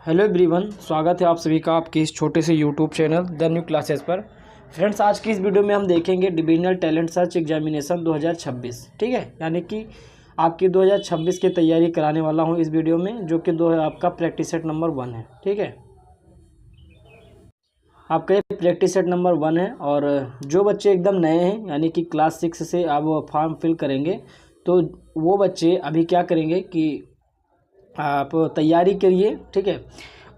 Hello everyone, स्वागत है आप सभी का आपके इस छोटे से YouTube channel the new classes पर। फ्रेंड्स, आज की इस वीडियो में हम देखेंगे डिविजनल टैलेंट सर्च एग्जामिनेशन 2026। ठीक है, यानी कि आपकी 2026 की तैयारी कराने वाला हूं इस वीडियो में, जो कि आपका प्रैक्टिस सेट नंबर 1 है। ठीक है, आपका ये प्रैक्टिस सेट नंबर 1 है। और जो बच्चे एकदम नए हैं, यानी कि क्लास 6 से आप फॉर्म फिल करेंगे, तो वो बच्चे अभी क्या करेंगे कि आप तैयारी करिए। ठीक है,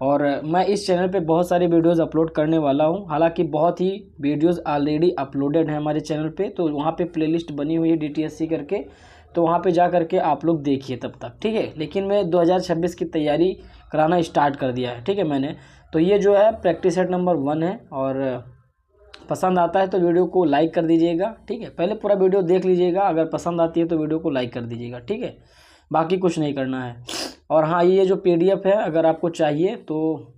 और मैं इस चैनल पे बहुत सारे वीडियोस अपलोड करने वाला हूं। हालांकि बहुत ही वीडियोस ऑलरेडी अपलोडेड हैं हमारे चैनल पे, तो वहां पे प्लेलिस्ट बनी हुई है DTSC करके, तो वहां पे जा करके आप लोग देखिए तब तक। ठीक है, लेकिन मैं 2026 की तैयारी कराना स्टार्ट कर दिया है। ठीक है, मैंने तो ये जो है प्रैक्टिस सेट नंबर 1 है। और पसंद आता है तो वीडियो को लाइक कर दीजिएगा। ठीक है, पहले पूरा वीडियो देख लीजिएगा, अगर पसंद आती है तो वीडियो को लाइक कर दीजिएगा। ठीक है, बाकी कुछ नहीं करना है। और हाँ, ये जो PDF है, अगर आपको चाहिए तो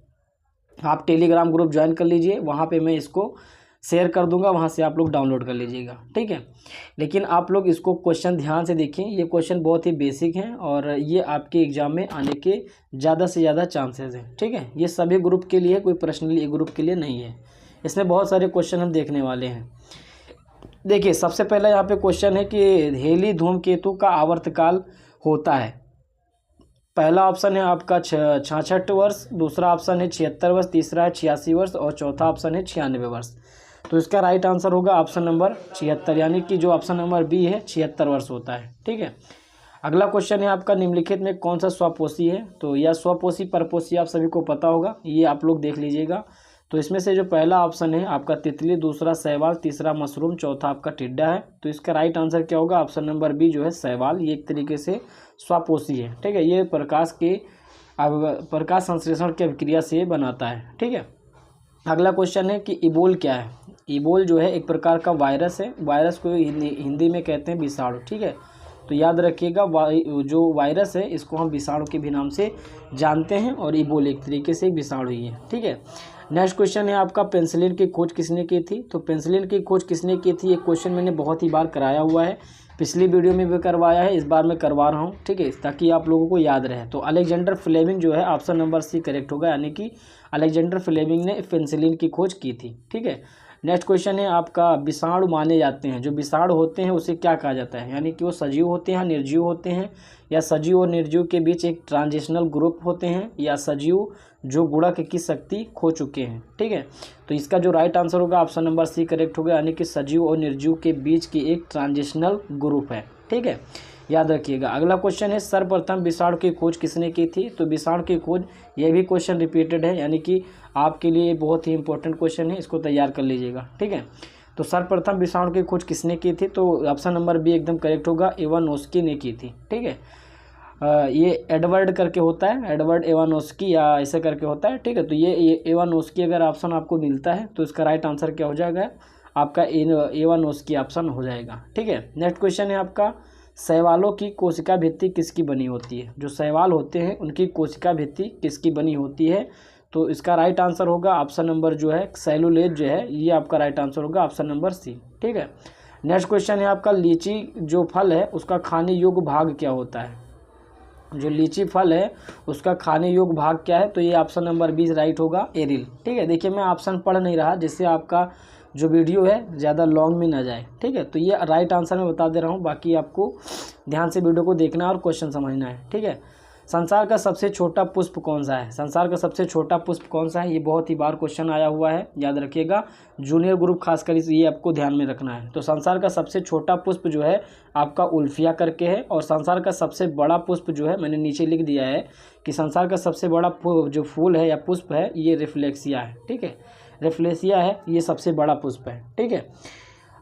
आप टेलीग्राम ग्रुप ज्वाइन कर लीजिए, वहाँ पे मैं इसको शेयर कर दूंगा, वहाँ से आप लोग डाउनलोड कर लीजिएगा। ठीक है, लेकिन आप लोग इसको क्वेश्चन ध्यान से देखें, ये क्वेश्चन बहुत ही बेसिक हैं और ये आपके एग्ज़ाम में आने के ज़्यादा से ज़्यादा चांसेस हैं। ठीक है, ये सभी ग्रुप के लिए, कोई पर्सनली एक ग्रुप के लिए नहीं है। इसमें बहुत सारे क्वेश्चन हम देखने वाले हैं। देखिए, सबसे पहला यहाँ पे क्वेश्चन है कि हेली धूमकेतु का आवर्तकाल होता है। पहला ऑप्शन है आपका 66 वर्ष, दूसरा ऑप्शन है 76 वर्ष, तीसरा है 86 वर्ष और चौथा ऑप्शन है 96 वर्ष। तो इसका राइट आंसर होगा ऑप्शन नंबर 76, यानी कि जो ऑप्शन नंबर बी है 76 वर्ष होता है। ठीक है, अगला क्वेश्चन है आपका निम्नलिखित में कौन सा स्वपोषी है। तो यह स्वपोषी परपोषी आप सभी को पता होगा, ये आप लोग देख लीजिएगा। तो इसमें से जो पहला ऑप्शन है आपका तितली, दूसरा शैवाल, तीसरा मशरूम, चौथा आपका टिड्डा है। तो इसका राइट आंसर क्या होगा, ऑप्शन नंबर बी जो है शैवाल। ये एक तरीके से स्वपोषी है। ठीक है, ये प्रकाश संश्लेषण की अभिक्रिया से बनाता है। ठीक है, अगला क्वेश्चन है कि इबोल क्या है। इबोल जो है एक प्रकार का वायरस है, वायरस को हिंदी में कहते हैं विषाणु। ठीक है, तो याद रखिएगा, जो वायरस है इसको हम विषाणु के भी नाम से जानते हैं, और इबोल एक तरीके से विषाणु ही है। ठीक है, नेक्स्ट क्वेश्चन है आपका पेंसिलिन की खोज किसने की थी। तो पेंसिलिन की खोज किसने की थी, ये क्वेश्चन मैंने बहुत ही बार कराया हुआ है, पिछली वीडियो में भी करवाया है, इस बार मैं करवा रहा हूँ। ठीक है, ताकि आप लोगों को याद रहे। तो अलेक्जेंडर फ्लेमिंग जो है, ऑप्शन नंबर सी करेक्ट होगा, यानी कि अलेक्जेंडर फ्लेमिंग ने पेंसिलिन की खोज की थी। ठीक है, नेक्स्ट क्वेश्चन है आपका विषाणु माने जाते हैं, जो विषाणु होते हैं उसे क्या कहा जाता है, यानी कि वो सजीव होते हैं, निर्जीव होते हैं, या सजीव और निर्जीव के बीच एक ट्रांजिशनल ग्रुप होते हैं, या सजीव जो गुणक की शक्ति खो चुके हैं। ठीक है, तो इसका जो राइट आंसर होगा ऑप्शन नंबर सी करेक्ट होगा, यानी कि सजीव और निर्जीव के बीच की एक ट्रांजिशनल ग्रुप है। ठीक है, याद रखिएगा। अगला क्वेश्चन है सर्वप्रथम विषाणु की खोज किसने की थी। तो विषाणु की खोज, ये भी क्वेश्चन रिपीटेड है, यानी कि आपके लिए बहुत ही इंपॉर्टेंट क्वेश्चन है, इसको तैयार कर लीजिएगा। ठीक है, तो सर्वप्रथम विषाणु की खोज किसने की थी। तो ऑप्शन नंबर बी एकदम करेक्ट होगा, इवानोस्की ने की थी। ठीक है, ये एडवर्ड करके होता है, एडवर्ड इवानोस्की या ऐसे करके होता है। ठीक है, तो ये इवानोस्की अगर ऑप्शन आपको मिलता है तो इसका राइट आंसर क्या हो जाएगा, आपका इवानोस्की ऑप्शन हो जाएगा। ठीक है, नेक्स्ट क्वेश्चन है आपका शैवालों की कोशिका भित्ति किसकी बनी होती है। जो शैवाल होते हैं उनकी कोशिका भित्ति किसकी बनी होती है। तो इसका राइट आंसर होगा ऑप्शन नंबर जो है सेलुलोज जो है, ये आपका राइट आंसर होगा ऑप्शन नंबर सी। ठीक है, नेक्स्ट क्वेश्चन है आपका लीची जो फल है उसका खाने योग्य भाग क्या होता है। जो लीची फल है उसका खाने योग्य भाग क्या है। तो ये ऑप्शन नंबर 20 राइट होगा, एरिल। ठीक है, देखिए मैं ऑप्शन पढ़ नहीं रहा, जिससे आपका जो वीडियो है ज़्यादा लॉन्ग में ना जाए। ठीक है, तो ये राइट आंसर मैं बता दे रहा हूँ, बाकी आपको ध्यान से वीडियो को देखना है और क्वेश्चन समझना है। ठीक है, संसार का सबसे छोटा पुष्प कौन सा है। संसार का सबसे छोटा पुष्प कौन सा है, ये बहुत ही बार क्वेश्चन आया हुआ है, याद रखिएगा। जूनियर ग्रुप खासकर ये आपको ध्यान में रखना है। तो संसार का सबसे छोटा पुष्प जो है आपका उल्फिया करके है, और संसार का सबसे बड़ा पुष्प जो है मैंने नीचे लिख दिया है कि संसार का सबसे बड़ा जो फूल है या पुष्प है ये रिफ्लेक्सिया है। ठीक है, रिफ्लेक्सिया है, ये सबसे बड़ा पुष्प है। ठीक है,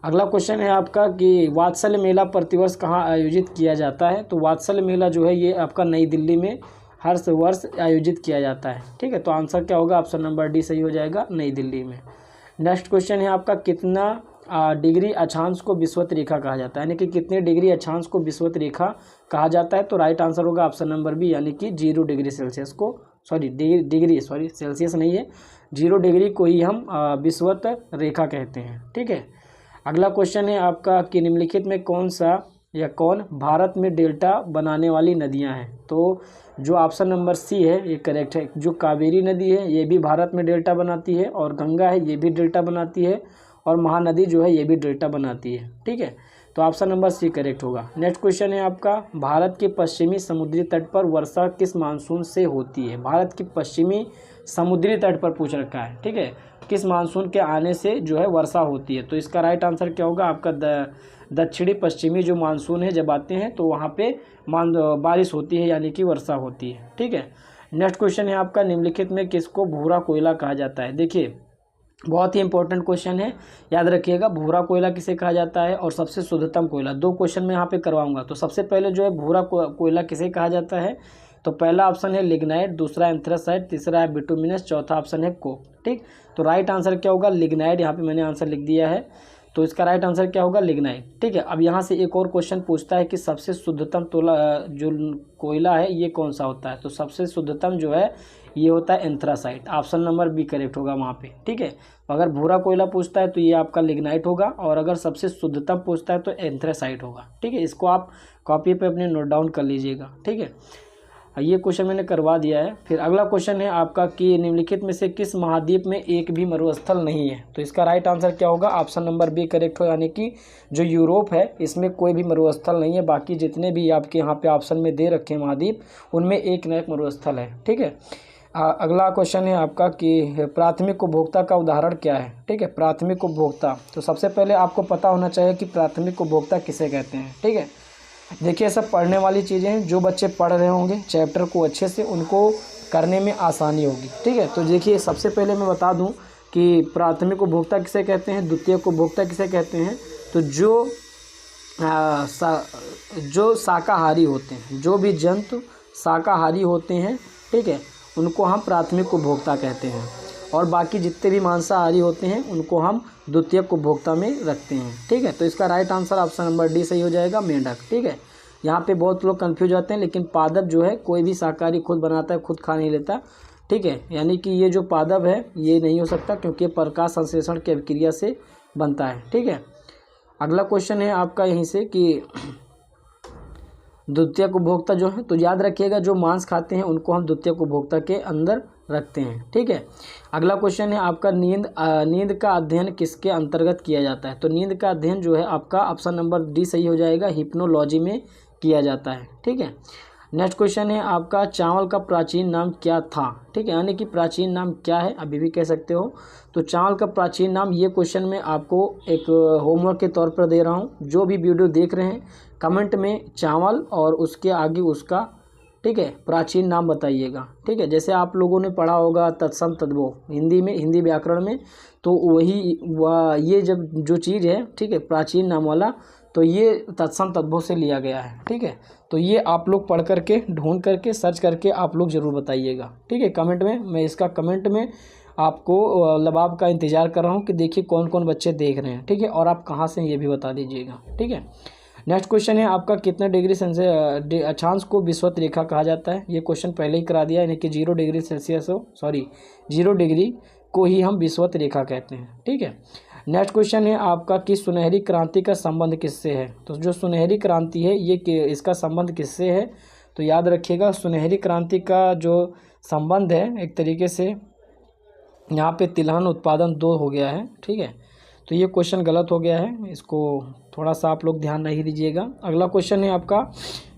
अगला क्वेश्चन है आपका कि वात्सल्य मेला प्रतिवर्ष कहाँ आयोजित किया जाता है। तो वात्सल्य मेला जो है ये आपका नई दिल्ली में हर वर्ष आयोजित किया जाता है। ठीक है, तो आंसर क्या होगा, ऑप्शन नंबर डी सही हो जाएगा, नई दिल्ली में। नेक्स्ट क्वेश्चन है आपका कितना डिग्री अक्षांश को विषुवत रेखा कहा जाता है, यानी कि कितने डिग्री अक्षांश को विषुवत रेखा कहा जाता है। तो राइट आंसर होगा ऑप्शन नंबर बी, यानी कि 0 डिग्री सेल्सियस को, सॉरी सेल्सियस नहीं है, 0 डिग्री को ही हम विषुवत रेखा कहते हैं। ठीक है, अगला क्वेश्चन है आपका कि निम्नलिखित में कौन सा या कौन भारत में डेल्टा बनाने वाली नदियां हैं? तो जो ऑप्शन नंबर सी है ये करेक्ट है। जो कावेरी नदी है ये भी भारत में डेल्टा बनाती है, और गंगा है ये भी डेल्टा बनाती है, और महानदी जो है ये भी डेल्टा बनाती है। ठीक है, तो ऑप्शन नंबर सी करेक्ट होगा। नेक्स्ट क्वेश्चन है आपका, भारत के पश्चिमी समुद्री तट पर वर्षा किस मानसून से होती है? भारत के पश्चिमी समुद्री तट पर पूछ रखा है। ठीक है, किस मानसून के आने से जो है वर्षा होती है? तो इसका राइट आंसर क्या होगा आपका? दक्षिणी पश्चिमी जो मानसून है जब आते हैं तो वहाँ पे बारिश होती है, यानी कि वर्षा होती है। ठीक है, नेक्स्ट क्वेश्चन है आपका, निम्नलिखित में किसको भूरा कोयला कहा जाता है? देखिए बहुत ही इंपॉर्टेंट क्वेश्चन है, याद रखिएगा। भूरा कोयला किसे कहा जाता है और सबसे शुद्धतम कोयला, दो क्वेश्चन मैं यहाँ पे करवाऊंगा। तो सबसे पहले जो है भूरा कोयला किसे कहा जाता है? तो पहला ऑप्शन है लिग्नाइट, दूसरा एंथ्रासाइट, तीसरा है बिटुमिनस, चौथा ऑप्शन है कोक। ठीक, तो राइट आंसर क्या होगा? लिग्नाइट। यहाँ पे मैंने आंसर लिख दिया है, तो इसका राइट आंसर क्या होगा? लिग्नाइट। ठीक है, अब यहाँ से एक और क्वेश्चन पूछता है कि सबसे शुद्धतम जो कोयला है ये कौन सा होता है? तो सबसे शुद्धतम जो है ये होता है anthracite. Option number B correct होगा वहाँ पे। ठीक है, अगर भूरा कोयला पूछता है तो ये आपका लिग्नाइट होगा, और अगर सबसे शुद्धतम पूछता है तो एंथ्रासाइट होगा। ठीक है, इसको आप कॉपी पे अपने नोट डाउन कर लीजिएगा। ठीक है, ये क्वेश्चन मैंने करवा दिया है। फिर अगला क्वेश्चन है आपका कि निम्नलिखित में से किस महाद्वीप में एक भी मरुस्थल नहीं है? तो इसका राइट आंसर क्या होगा? ऑप्शन नंबर बी करेक्ट हो, यानी कि जो यूरोप है इसमें कोई भी मरुस्थल नहीं है। बाकी जितने भी आपके यहाँ पे ऑप्शन में दे रखे हैं महाद्वीप, उनमें एक न एक मरुस्थल है। ठीक है, अगला क्वेश्चन है आपका कि प्राथमिक उपभोक्ता का उदाहरण क्या है? ठीक है, प्राथमिक उपभोक्ता, तो सबसे पहले आपको पता होना चाहिए कि प्राथमिक उपभोक्ता किसे कहते हैं। ठीक है, देखिए सब पढ़ने वाली चीज़ें हैं, जो बच्चे पढ़ रहे होंगे चैप्टर को अच्छे से, उनको करने में आसानी होगी। ठीक है, तो देखिए सबसे पहले मैं बता दूं कि प्राथमिक उपभोक्ता किसे कहते हैं, द्वितीयक उपभोक्ता किसे कहते हैं। तो जो शाकाहारी होते हैं, जो भी जंतु शाकाहारी होते हैं, ठीक है, उनको हम प्राथमिक उपभोक्ता कहते हैं, और बाकी जितने भी मांसाहारी होते हैं उनको हम द्वितीयक उपभोक्ता में रखते हैं। ठीक है, तो इसका right answer option number D सही हो जाएगा, मेंढक। ठीक है, यहाँ पे बहुत लोग कंफ्यूज होते हैं, लेकिन पादप जो है कोई भी शाकाहारी खुद बनाता है, खुद खा नहीं लेता। ठीक है, यानी कि ये जो पादप है ये नहीं हो सकता, क्योंकि प्रकाश संश्लेषण की अभिक्रिया से बनता है। ठीक है, अगला क्वेश्चन है आपका यहीं से कि द्वितीयक उपभोक्ता जो है, तो याद रखिएगा जो मांस खाते हैं उनको हम द्वितीयक उपभोक्ता के अंदर रखते हैं। ठीक है, अगला क्वेश्चन है आपका नींद का अध्ययन किसके अंतर्गत किया जाता है? तो नींद का अध्ययन जो है आपका ऑप्शन नंबर डी सही हो जाएगा, हिप्नोलॉजी में किया जाता है। ठीक है, नेक्स्ट क्वेश्चन है आपका चावल का प्राचीन नाम क्या था? ठीक है, यानी कि प्राचीन नाम क्या है अभी भी कह सकते हो। तो चावल का प्राचीन नाम, ये क्वेश्चन मैं आपको एक होमवर्क के तौर पर दे रहा हूँ। जो भी वीडियो देख रहे हैं कमेंट में चावल और उसके आगे उसका, ठीक है, प्राचीन नाम बताइएगा। ठीक है, जैसे आप लोगों ने पढ़ा होगा तत्सम तद्भव हिंदी में, हिंदी व्याकरण में, तो वही ये जब जो चीज़ है, ठीक है, प्राचीन नाम वाला, तो ये तत्सम तद्भव से लिया गया है। ठीक है, तो ये आप लोग पढ़ करके, ढूंढ करके, सर्च करके आप लोग ज़रूर बताइएगा। ठीक है, कमेंट में, मैं इसका कमेंट में आपको लबाब का इंतज़ार कर रहा हूँ कि देखिए कौन कौन बच्चे देख रहे हैं। ठीक है, और आप कहाँ से ये भी बता दीजिएगा। ठीक है, नेक्स्ट क्वेश्चन है आपका कितने डिग्री सेल्सियस अक्षांश को विषुवत रेखा कहा जाता है? ये क्वेश्चन पहले ही करा दिया, यानी कि 0 डिग्री सेल्सियस हो, 0 डिग्री को ही हम विषुवत रेखा कहते हैं। ठीक है, नेक्स्ट क्वेश्चन है आपका कि सुनहरी क्रांति का संबंध किससे है? तो जो सुनहरी क्रांति है ये इसका संबंध किससे है? तो याद रखिएगा सुनहरी क्रांति का जो संबंध है, एक तरीके से यहाँ पे तिलहन उत्पादन 2 हो गया है। ठीक है, तो ये क्वेश्चन गलत हो गया है, इसको थोड़ा सा आप लोग ध्यान नहीं दीजिएगा। अगला क्वेश्चन है आपका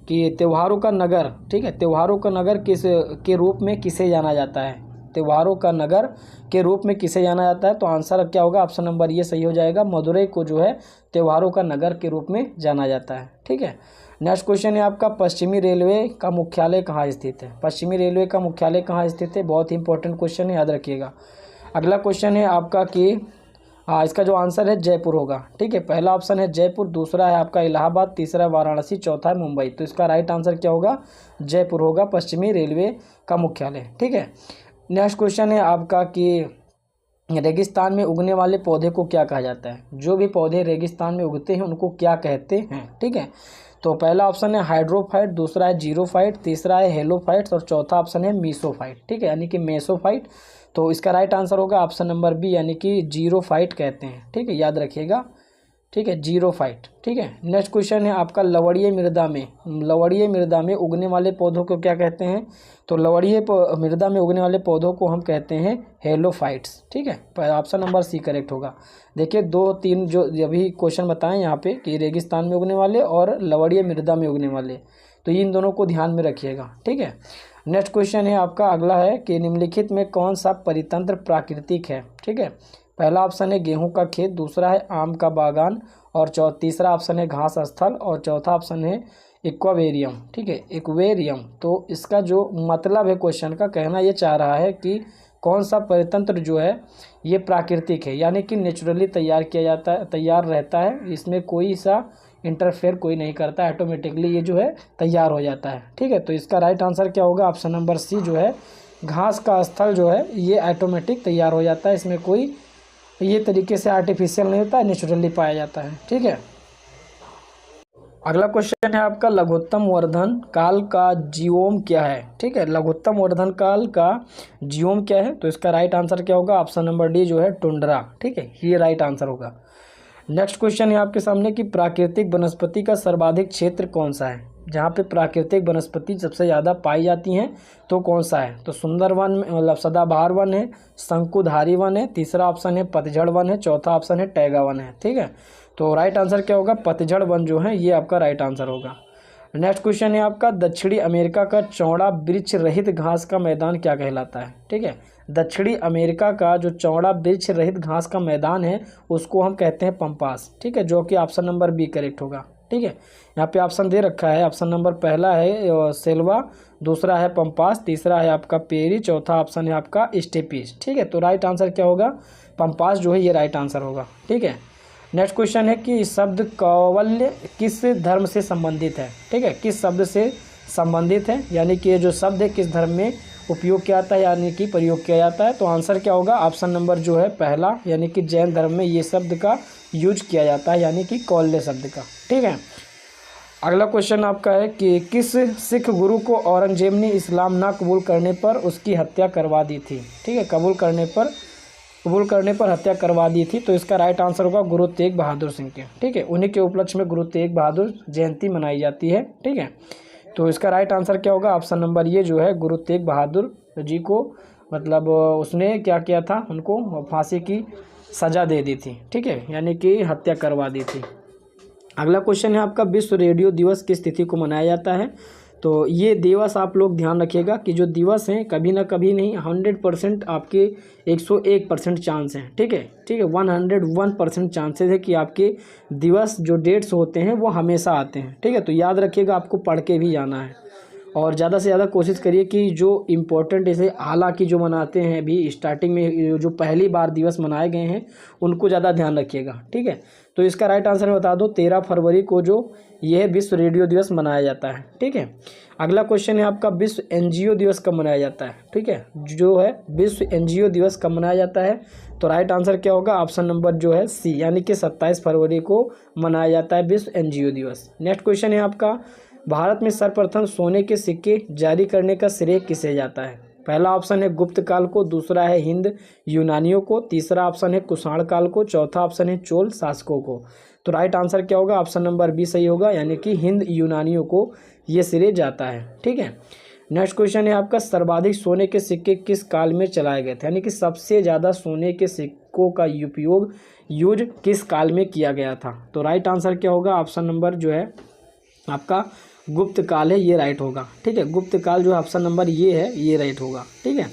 कि त्योहारों का नगर, ठीक है, त्योहारों का नगर किस के रूप में किसे जाना जाता है? त्योहारों का नगर के रूप में किसे जाना जाता है? तो आंसर क्या होगा? ऑप्शन नंबर ये सही हो जाएगा, मदुरई को जो है त्योहारों का नगर के रूप में जाना जाता है। ठीक है, नेक्स्ट क्वेश्चन है आपका पश्चिमी रेलवे का मुख्यालय कहाँ स्थित है? पश्चिमी रेलवे का मुख्यालय कहाँ स्थित है? बहुत ही इंपॉर्टेंट क्वेश्चन है, याद रखिएगा। अगला क्वेश्चन है आपका कि इसका जो आंसर है जयपुर होगा। ठीक है, पहला ऑप्शन है जयपुर, दूसरा है आपका इलाहाबाद, तीसरा वाराणसी, चौथा है मुंबई। तो इसका राइट आंसर क्या होगा? जयपुर होगा पश्चिमी रेलवे का मुख्यालय। ठीक है, नेक्स्ट क्वेश्चन है आपका कि रेगिस्तान में उगने वाले पौधे को क्या कहा जाता है? जो भी पौधे रेगिस्तान में उगते हैं उनको क्या कहते हैं? ठीक है, तो पहला ऑप्शन है हाइड्रोफाइट, दूसरा है जीरोफाइट, तीसरा है हेलोफाइट्स, और चौथा ऑप्शन है मीसोफाइट। ठीक है, यानी कि मेसोफाइट। तो इसका राइट आंसर होगा ऑप्शन नंबर बी, यानी कि जीरोफाइट कहते हैं। ठीक है, याद रखिएगा। ठीक है, जीरोफाइट। ठीक है, नेक्स्ट क्वेश्चन है आपका लवणीय मृदा में उगने वाले पौधों को क्या कहते हैं? तो लवणीय मृदा में उगने वाले पौधों को हम कहते हैं हेलोफाइट्स। ठीक है, ऑप्शन नंबर सी करेक्ट होगा। देखिए 2-3 जो अभी क्वेश्चन बताएं यहाँ पे कि रेगिस्तान में उगने वाले और लवणीय मृदा में उगने वाले, तो इन दोनों को ध्यान में रखिएगा। ठीक है, नेक्स्ट क्वेश्चन है आपका अगला है कि निम्नलिखित में कौन सा परितंत्र प्राकृतिक है? ठीक है, पहला ऑप्शन है गेहूं का खेत, दूसरा है आम का बागान, और तीसरा ऑप्शन है घास स्थल, और चौथा ऑप्शन है एक्वेरियम। ठीक है, एक्वेरियम। तो इसका जो मतलब है क्वेश्चन का, कहना ये चाह रहा है कि कौन सा परितंत्र जो है ये प्राकृतिक है, यानी कि नेचुरली तैयार रहता है, इसमें कोई सा इंटरफेयर कोई नहीं करता, ऑटोमेटिकली ये जो है तैयार हो जाता है। ठीक है, तो इसका राइट आंसर क्या होगा? ऑप्शन नंबर सी जो है घास का स्थल जो है ये ऑटोमेटिक तैयार हो जाता है, इसमें कोई ये तरीके से आर्टिफिशियल नहीं होता है, नेचुरली पाया जाता है। ठीक है, अगला क्वेश्चन है आपका लघुत्तम वर्धन काल का जीओम क्या है? ठीक है, लघुत्तम वर्धन काल का जीओम क्या है? तो इसका राइट आंसर क्या होगा? ऑप्शन नंबर डी जो है टुंड्रा। ठीक है, ये राइट आंसर होगा। नेक्स्ट क्वेश्चन है आपके सामने कि प्राकृतिक वनस्पति का सर्वाधिक क्षेत्र कौन सा है? जहाँ पे प्राकृतिक वनस्पति सबसे ज़्यादा पाई जाती हैं तो कौन सा है? तो सुंदर वन मतलब सदाबहार वन है, शंकुधारी वन है, तीसरा ऑप्शन है पतझड़ वन है, चौथा ऑप्शन है टैगा वन है। ठीक है, तो राइट आंसर क्या होगा? पतझड़ वन जो है ये आपका राइट आंसर होगा। नेक्स्ट क्वेश्चन है आपका दक्षिणी अमेरिका का चौड़ा वृक्ष रहित घास का मैदान क्या कहलाता है? ठीक है, दक्षिणी अमेरिका का जो चौड़ा वृक्ष रहित घास का मैदान है उसको हम कहते हैं पम्पास। ठीक है, जो कि ऑप्शन नंबर बी करेक्ट होगा। ठीक है, यहाँ पे ऑप्शन दे रखा है, ऑप्शन नंबर पहला है सेल्वा, दूसरा है पम्पास, तीसरा है आपका पेरी, चौथा ऑप्शन है आपका स्टेपीज। ठीक है, तो राइट आंसर क्या होगा? पम्पास जो है ये राइट आंसर होगा। ठीक है, नेक्स्ट क्वेश्चन है कि शब्द कौवल्य किस धर्म से संबंधित है? ठीक है, किस शब्द से संबंधित है, यानी कि ये जो शब्द है किस धर्म में उपयोग किया जाता है, यानी कि प्रयोग किया जाता है? तो आंसर क्या होगा? ऑप्शन नंबर जो है पहला, यानी कि जैन धर्म में ये शब्द का यूज किया जाता है, यानी कि कौल्य शब्द का। ठीक है, अगला क्वेश्चन आपका है कि किस सिख गुरु को औरंगजेब ने इस्लाम ना कबूल करने पर उसकी हत्या करवा दी थी? ठीक है, कबूल करने पर हत्या करवा दी थी। तो इसका राइट आंसर होगा गुरु तेग बहादुर सिंह के। ठीक है, उन्हीं के उपलक्ष्य में गुरु तेग बहादुर जयंती मनाई जाती है। ठीक है, तो इसका राइट आंसर क्या होगा? ऑप्शन नंबर ये जो है गुरु तेग बहादुर जी को मतलब उसने क्या किया था, उनको फांसी की सज़ा दे दी थी। ठीक है, यानी कि हत्या करवा दी थी। अगला क्वेश्चन है आपका विश्व रेडियो दिवस किस तिथि को मनाया जाता है? तो ये दिवस आप लोग ध्यान रखिएगा कि जो दिवस हैं कभी ना कभी नहीं, 100% आपके 101% चांस हैं। ठीक है, 101% चांसेस है कि आपके दिवस जो डेट्स होते हैं वो हमेशा आते हैं। ठीक है, तो याद रखिएगा, आपको पढ़ के भी जाना है और ज़्यादा से ज़्यादा कोशिश करिए कि जो इम्पोर्टेंट ऐसे हालांकि जो मनाते हैं अभी स्टार्टिंग में जो पहली बार दिवस मनाए गए हैं उनको ज़्यादा ध्यान रखिएगा। ठीक है, तो इसका राइट आंसर बता दो 13 फरवरी को जो यह विश्व रेडियो दिवस मनाया जाता है। ठीक है, अगला क्वेश्चन है आपका विश्व एनजीओ दिवस कब मनाया जाता है? ठीक है, जो है विश्व एनजीओ दिवस कब मनाया जाता है? तो राइट आंसर क्या होगा? ऑप्शन नंबर जो है सी, यानी कि 27 फरवरी को मनाया जाता है विश्व एनजीओ दिवस। नेक्स्ट क्वेश्चन है आपका भारत में सर्वप्रथम सोने के सिक्के जारी करने का श्रेय किसे जाता है? पहला ऑप्शन है गुप्त काल को, दूसरा है हिंद यूनानियों को, तीसरा ऑप्शन है कुषाण काल को, चौथा ऑप्शन है चोल शासकों को। तो राइट आंसर क्या होगा? ऑप्शन नंबर बी सही होगा, यानी कि हिंद यूनानियों को ये श्रेय जाता है। ठीक है, नेक्स्ट क्वेश्चन है आपका सर्वाधिक सोने के सिक्के किस काल में चलाए गए थे? यानी कि सबसे ज़्यादा सोने के सिक्कों का यूज किस काल में किया गया था? तो राइट आंसर क्या होगा? ऑप्शन नंबर जो है आपका गुप्त काल है, ये राइट होगा। ठीक है, गुप्त काल जो ऑप्शन नंबर ये है ये राइट होगा। ठीक है,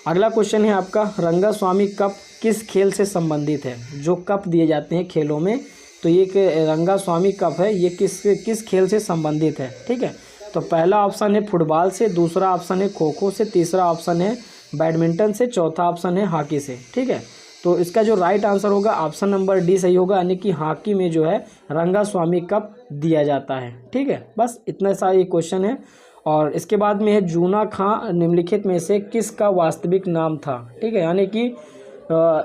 अगला क्वेश्चन है आपका रंगास्वामी कप किस खेल से संबंधित है? जो कप दिए जाते हैं खेलों में, तो ये रंगास्वामी कप है, ये किस खेल से संबंधित है? ठीक है, तो पहला ऑप्शन है फुटबॉल से, दूसरा ऑप्शन है खो खो से, तीसरा ऑप्शन है बैडमिंटन से, चौथा ऑप्शन है हॉकी से। ठीक है, तो इसका जो राइट आंसर होगा ऑप्शन नंबर डी सही होगा, यानी कि हॉकी में जो है रंगास्वामी कप दिया जाता है। ठीक है, बस इतना सा ये क्वेश्चन है। और इसके बाद में है जूना खां निम्नलिखित में से किसका वास्तविक नाम था? ठीक है, यानी कि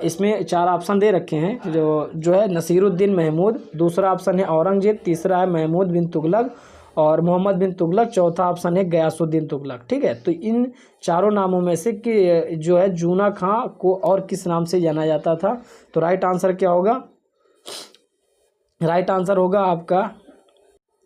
इसमें 4 ऑप्शन दे रखे हैं, जो है नसीरुद्दीन महमूद, दूसरा ऑप्शन है औरंगजेब, तीसरा है महमूद बिन तुगलक और मोहम्मद बिन तुगलक, चौथा ऑप्शन है गयासुद्दीन तुगलक। ठीक है, तो इन चारों नामों में से कि जो है जूना खां को और किस नाम से जाना जाता था? तो राइट आंसर क्या होगा? राइट आंसर होगा आपका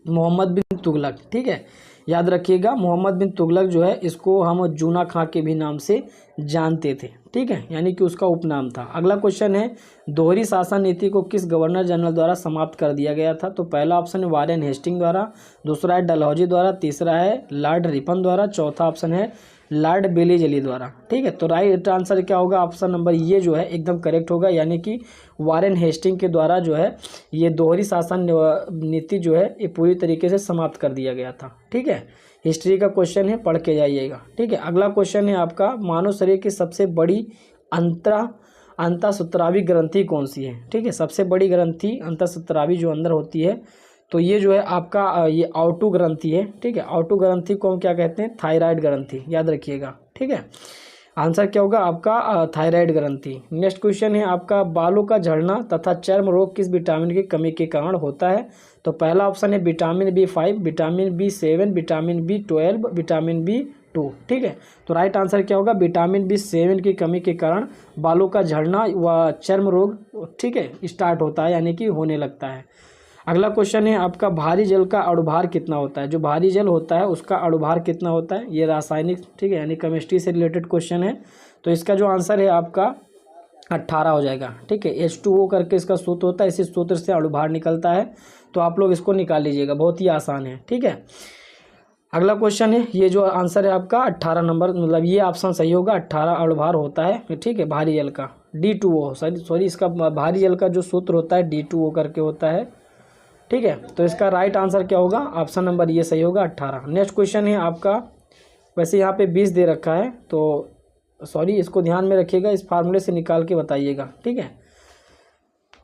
मोहम्मद बिन तुगलक। ठीक है, याद रखिएगा मोहम्मद बिन तुगलक जो है इसको हम जूना खां के भी नाम से जानते थे। ठीक है, यानी कि उसका उपनाम था। अगला क्वेश्चन है, दोहरी शासन नीति को किस गवर्नर जनरल द्वारा समाप्त कर दिया गया था? तो पहला ऑप्शन है वारेन हेस्टिंग द्वारा, दूसरा है डलहौजी द्वारा, तीसरा है लॉर्ड रिपन द्वारा, चौथा ऑप्शन है लॉर्ड बेलीजली द्वारा। ठीक है, तो राइट आंसर क्या होगा? ऑप्शन नंबर ये जो है एकदम करेक्ट होगा, यानी कि वारेन हेस्टिंग के द्वारा जो है ये दोहरी शासन नीति जो है ये पूरी तरीके से समाप्त कर दिया गया था। ठीक है, हिस्ट्री का क्वेश्चन है, पढ़ के जाइएगा। ठीक है, अगला क्वेश्चन है आपका, मानव शरीर की सबसे बड़ी अंतःसूत्रावी ग्रंथि कौन सी है? ठीक है, सबसे बड़ी ग्रंथि अंतःसूत्रावी जो अंदर होती है, तो ये जो है आपका ये आउटू ग्रंथि है। ठीक है, आउटू ग्रंथि को हम क्या कहते हैं? थायराइड ग्रंथि, याद रखिएगा। ठीक है, आंसर क्या होगा आपका? थायराइड ग्रंथि। नेक्स्ट क्वेश्चन है आपका, बालों का झड़ना तथा चर्म रोग किस विटामिन की कमी के कारण होता है? तो पहला ऑप्शन है vitamin B5, vitamin B7, vitamin B12, vitamin B2। ठीक है, तो राइट आंसर क्या होगा? विटामिन B7 की कमी के कारण बालों का झड़ना व चर्म रोग ठीक है स्टार्ट होता है, यानी कि होने लगता है। अगला क्वेश्चन है आपका, भारी जल का अणुभार कितना होता है? जो भारी जल होता है उसका अणुभार कितना होता है? ये रासायनिक ठीक है यानी केमिस्ट्री से रिलेटेड क्वेश्चन है। तो इसका जो आंसर है आपका 18 हो जाएगा। ठीक है, H2O करके इसका सूत्र होता है, इसी सूत्र से अणुभार निकलता है, तो आप लोग इसको निकाल लीजिएगा, बहुत ही आसान है। ठीक है, अगला क्वेश्चन है, ये जो आंसर है आपका 18 नंबर, मतलब ये ऑप्शन सही होगा, 18 अणुभार होता है। ठीक है, भारी जल का D2O सॉरी इसका भारी जल का जो सूत्र होता है D2O करके होता है। ठीक है, तो इसका राइट आंसर क्या होगा? ऑप्शन नंबर ये सही होगा, 18। नेक्स्ट क्वेश्चन है आपका, वैसे यहाँ पे 20 दे रखा है, तो सॉरी इसको ध्यान में रखिएगा, इस फार्मूले से निकाल के बताइएगा। ठीक है,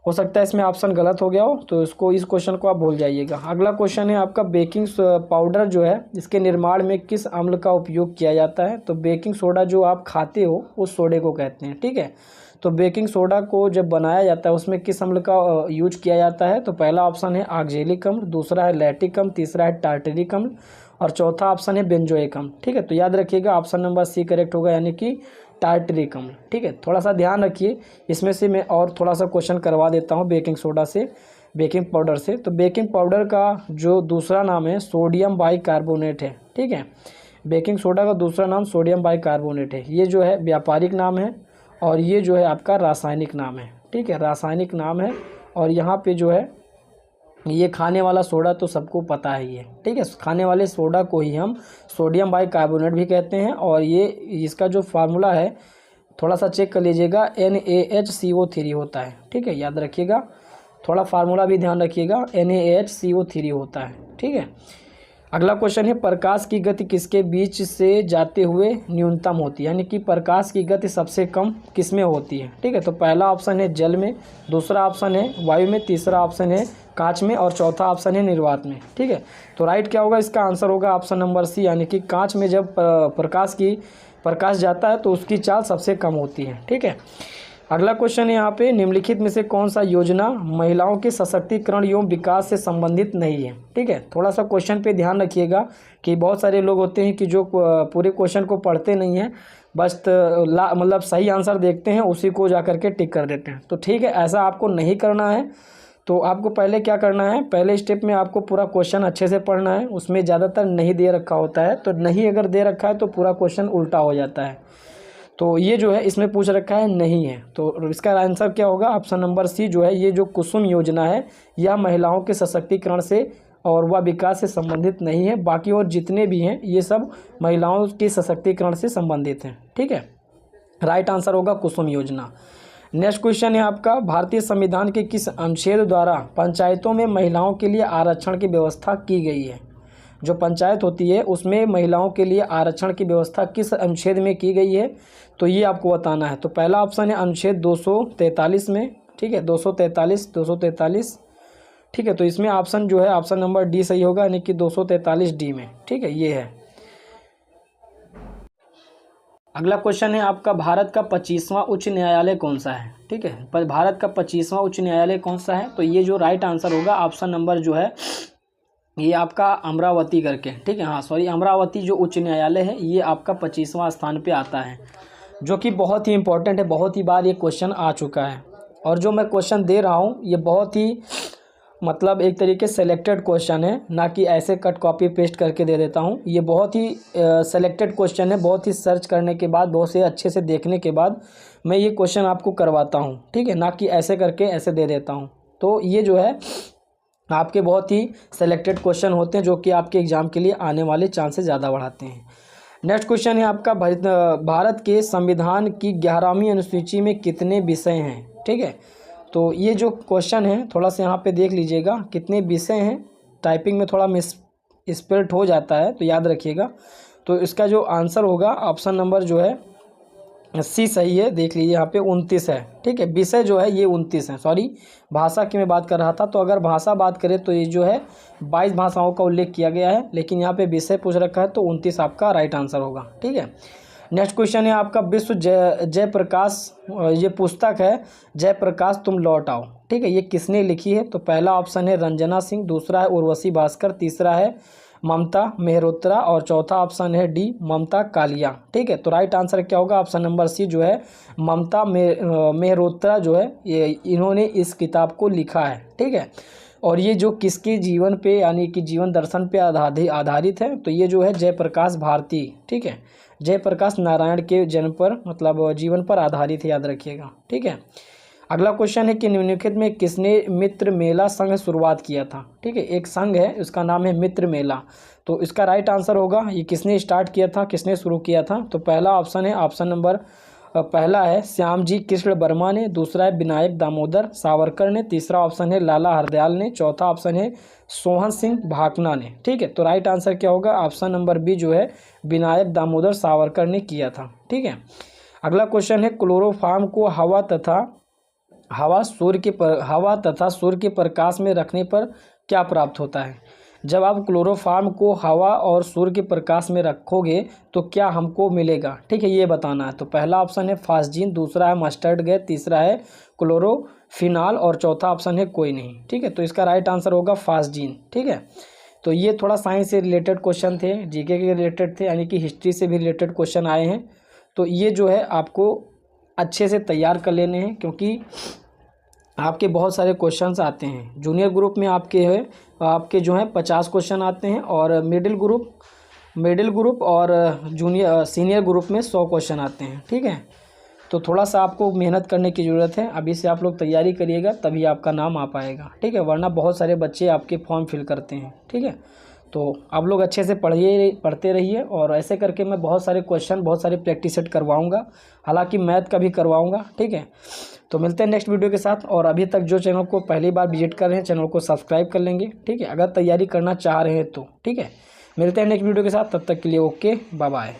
हो सकता है इसमें ऑप्शन गलत हो गया हो, तो इस क्वेश्चन को आप भूल जाइएगा। अगला क्वेश्चन है आपका, बेकिंग पाउडर जो है इसके निर्माण में किस अम्ल का उपयोग किया जाता है? तो बेकिंग सोडा जो आप खाते हो उस सोडे को कहते हैं। ठीक है, तो बेकिंग सोडा को जब बनाया जाता है उसमें किस अम्ल का यूज किया जाता है? तो पहला ऑप्शन है ऑक्जेलिक अम्ल, दूसरा है लैक्टिक अम्ल, तीसरा है टार्टरिक अम्ल और चौथा ऑप्शन है बेंजोइक अम्ल। ठीक है, तो याद रखिएगा ऑप्शन नंबर सी करेक्ट होगा, यानी कि टार्टरिक अम्ल। ठीक है, थोड़ा सा ध्यान रखिए, इसमें से मैं और थोड़ा सा क्वेश्चन करवा देता हूँ बेकिंग सोडा से, बेकिंग पाउडर से। तो बेकिंग पाउडर का जो दूसरा नाम है सोडियम बाइकार्बोनेट है। ठीक है, बेकिंग सोडा का दूसरा नाम सोडियम बाइकार्बोनेट है। ये जो है व्यापारिक नाम है और ये जो है आपका रासायनिक नाम है। ठीक है, रासायनिक नाम है, और यहाँ पे जो है ये खाने वाला सोडा तो सबको पता है ये। ठीक है, खाने वाले सोडा को ही हम सोडियम बाइकार्बोनेट भी कहते हैं, और ये इसका जो फार्मूला है थोड़ा सा चेक कर लीजिएगा, NaHCO3 होता है। ठीक है, याद रखिएगा, थोड़ा फार्मूला भी ध्यान रखिएगा, NaHCO3 होता है। ठीक है, अगला क्वेश्चन है, प्रकाश की गति किसके बीच से जाते हुए न्यूनतम होती है? यानी कि प्रकाश की गति सबसे कम किस में होती है? ठीक है, तो पहला ऑप्शन है जल में, दूसरा ऑप्शन है वायु में, तीसरा ऑप्शन है कांच में और चौथा ऑप्शन है निर्वात में। ठीक है, तो राइट क्या होगा? इसका आंसर होगा ऑप्शन नंबर सी, यानी कि कांच में जब प्रकाश जाता है तो उसकी चाल सबसे कम होती है। ठीक है, अगला क्वेश्चन है यहाँ पे, निम्नलिखित में से कौन सा योजना महिलाओं के सशक्तिकरण एवं विकास से संबंधित नहीं है? ठीक है, थोड़ा सा क्वेश्चन पे ध्यान रखिएगा कि बहुत सारे लोग होते हैं कि जो पूरे क्वेश्चन को पढ़ते नहीं हैं, बस मतलब सही आंसर देखते हैं उसी को जा करके टिक कर देते हैं। तो ठीक है, ऐसा आपको नहीं करना है। तो आपको पहले क्या करना है, पहले स्टेप में आपको पूरा क्वेश्चन अच्छे से पढ़ना है, उसमें ज़्यादातर नहीं दे रखा होता है, तो नहीं अगर दे रखा है तो पूरा क्वेश्चन उल्टा हो जाता है। तो ये जो है इसमें पूछ रखा है नहीं है, तो इसका आंसर क्या होगा? ऑप्शन नंबर सी जो है, ये जो कुसुम योजना है यह महिलाओं के सशक्तिकरण से और वह विकास से संबंधित नहीं है। बाकी और जितने भी हैं ये सब महिलाओं के सशक्तिकरण से संबंधित हैं। ठीक है, राइट आंसर होगा कुसुम योजना। नेक्स्ट क्वेश्चन है आपका, भारतीय संविधान के किस अनुच्छेद द्वारा पंचायतों में महिलाओं के लिए आरक्षण की व्यवस्था की गई है? जो पंचायत होती है उसमें महिलाओं के लिए आरक्षण की व्यवस्था किस अनुच्छेद में की गई है? तो ये आपको बताना है। तो पहला ऑप्शन है अनुच्छेद 243 में। ठीक है, 243। ठीक है, तो इसमें ऑप्शन जो है ऑप्शन नंबर डी सही होगा, यानी कि 243D में। ठीक है, ये है। अगला क्वेश्चन है आपका, भारत का 25वां उच्च न्यायालय कौन सा है? ठीक है, पर भारत का 25वां उच्च न्यायालय कौन सा है? तो ये जो राइट आंसर होगा ऑप्शन नंबर जो है ये आपका अमरावती करके। ठीक है, हाँ सॉरी, अमरावती जो उच्च न्यायालय है ये आपका 25वां स्थान पे आता है, जो कि बहुत ही इंपॉर्टेंट है। बहुत ही बार ये क्वेश्चन आ चुका है, और जो मैं क्वेश्चन दे रहा हूँ ये बहुत ही मतलब एक तरीके सेलेक्टेड क्वेश्चन है, ना कि ऐसे कट कॉपी पेस्ट करके दे देता हूँ। ये बहुत ही सेलेक्टेड क्वेश्चन है, बहुत ही सर्च करने के बाद, बहुत से अच्छे से देखने के बाद मैं ये क्वेश्चन आपको करवाता हूँ, ठीक है, ना कि ऐसे करके ऐसे दे देता हूँ। तो ये जो है आपके बहुत ही सेलेक्टेड क्वेश्चन होते हैं जो कि आपके एग्ज़ाम के लिए आने वाले चांसेस ज़्यादा बढ़ाते हैं। नेक्स्ट क्वेश्चन है आपका, भारत के संविधान की 11वीं अनुसूची में कितने विषय हैं, ठीक है। तो ये जो क्वेश्चन है थोड़ा सा यहाँ पे देख लीजिएगा कितने विषय हैं, टाइपिंग में थोड़ा मिस स्पेल्ट हो जाता है तो याद रखिएगा। तो इसका जो आंसर होगा ऑप्शन नंबर जो है सी सही है, देख लीजिए यहाँ पे 29 है, ठीक है। विषय जो है ये 29 है, सॉरी भाषा की मैं बात कर रहा था। तो अगर भाषा बात करें तो ये जो है 22 भाषाओं का उल्लेख किया गया है, लेकिन यहाँ पे विषय पूछ रखा है तो 29 आपका राइट आंसर होगा, ठीक है। नेक्स्ट क्वेश्चन है आपका, विश्व जयप्रकाश, ये पुस्तक है जयप्रकाश तुम लौट आओ, ठीक है, ये किसने लिखी है। तो पहला ऑप्शन है रंजना सिंह, दूसरा है उर्वशी भास्कर, तीसरा है ममता मेहरोत्रा और चौथा ऑप्शन है डी ममता कालिया, ठीक है। तो राइट आंसर क्या होगा, ऑप्शन नंबर सी जो है ममता मेहरोत्रा जो है ये इन्होंने इस किताब को लिखा है, ठीक है। और ये जो किसके जीवन पे यानी कि जीवन दर्शन पे आधारित है, तो ये जो है जयप्रकाश भारती, ठीक है, जयप्रकाश नारायण के जन्म पर मतलब जीवन पर आधारित है, याद रखिएगा, ठीक है। अगला क्वेश्चन है कि निम्नलिखित में किसने मित्र मेला संघ शुरुआत किया था, ठीक है। एक संघ है उसका नाम है मित्र मेला, तो इसका राइट आंसर होगा ये किसने स्टार्ट किया था, किसने शुरू किया था। तो पहला ऑप्शन है ऑप्शन नंबर पहला है श्यामजी कृष्ण वर्मा ने, दूसरा है विनायक दामोदर सावरकर ने, तीसरा ऑप्शन है लाला हरदयाल ने, चौथा ऑप्शन है सोहन सिंह भाकना ने, ठीक है। तो राइट आंसर क्या होगा, ऑप्शन नंबर बी जो है विनायक दामोदर सावरकर ने किया था, ठीक है। अगला क्वेश्चन है क्लोरोफॉर्म को हवा तथा सूर्य के प्रकाश में रखने पर क्या प्राप्त होता है। जब आप क्लोरोफॉर्म को हवा और सूर्य के प्रकाश में रखोगे तो क्या हमको मिलेगा, ठीक है, ये बताना है। तो पहला ऑप्शन है फास्जीन, दूसरा है मस्टर्ड गैस, तीसरा है क्लोरोफिनाल और चौथा ऑप्शन है कोई नहीं, ठीक है। तो इसका राइट आंसर होगा फास्जीन, ठीक है। तो ये थोड़ा साइंस से रिलेटेड क्वेश्चन थे, जीके के रिलेटेड थे, यानी कि हिस्ट्री से भी रिलेटेड क्वेश्चन आए हैं। तो ये जो है आपको अच्छे से तैयार कर लेने हैं, क्योंकि आपके बहुत सारे क्वेश्चंस आते हैं। जूनियर ग्रुप में आपके जो हैं 50 क्वेश्चन आते हैं, और मिडिल ग्रुप और सीनियर ग्रुप में 100 क्वेश्चन आते हैं, ठीक है। तो थोड़ा सा आपको मेहनत करने की ज़रूरत है, अभी से आप लोग तैयारी करिएगा तभी आपका नाम आ पाएगा, ठीक है, वरना बहुत सारे बच्चे आपके फॉर्म फिल करते हैं, ठीक है। तो आप लोग अच्छे से पढ़ते रहिए, और ऐसे करके मैं बहुत सारे क्वेश्चन बहुत सारे प्रैक्टिस सेट करवाऊंगा, हालांकि मैथ का भी करवाऊंगा, ठीक है। तो मिलते हैं नेक्स्ट वीडियो के साथ, और अभी तक जो चैनल को पहली बार विजिट कर रहे हैं चैनल को सब्सक्राइब कर लेंगे, ठीक है, अगर तैयारी करना चाह रहे हैं तो, ठीक है। मिलते हैं नेक्स्ट वीडियो के साथ, तब तक के लिए ओके बाय बाय।